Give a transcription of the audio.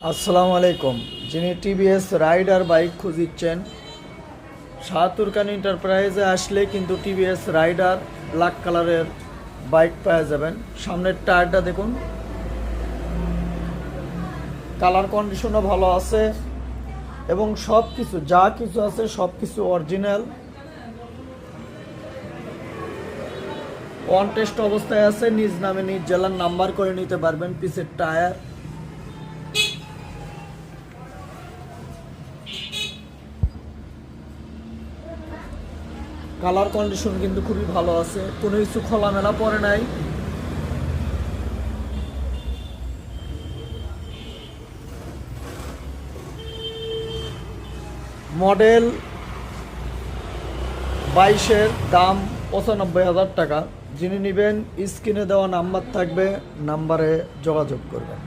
আসসালামু আলাইকুম। যিনি টিভিএস রাইডার বাইক খুঁজিচ্ছেন, শাহতুরকান এন্টারপ্রাইজে আসলে কিন্তু টিভিএস রাইডার ব্ল্যাক কালারের বাইক পেয়ে যাবেন। সামনের টায়ারটা দেখুন, কালার কন্ডিশনও ভালো আছে এবং সব কিছু যা কিছু আছে সব কিছু অরিজিনাল অন টেস্ট অবস্থায় আছে। নিজ নামে নিজ জেলার নাম্বার করে নিতে পারবেন। পিছের টায়ার, কালার কন্ডিশন কিন্তু খুবই ভালো আছে, কোনো কিছু খোলামেলা পড়ে নাই। মডেল 22-এর, দাম 95,000 টাকা। যিনি নেবেন স্ক্রিনে দেওয়া নাম্বার থাকবে, নাম্বারে যোগাযোগ করবেন।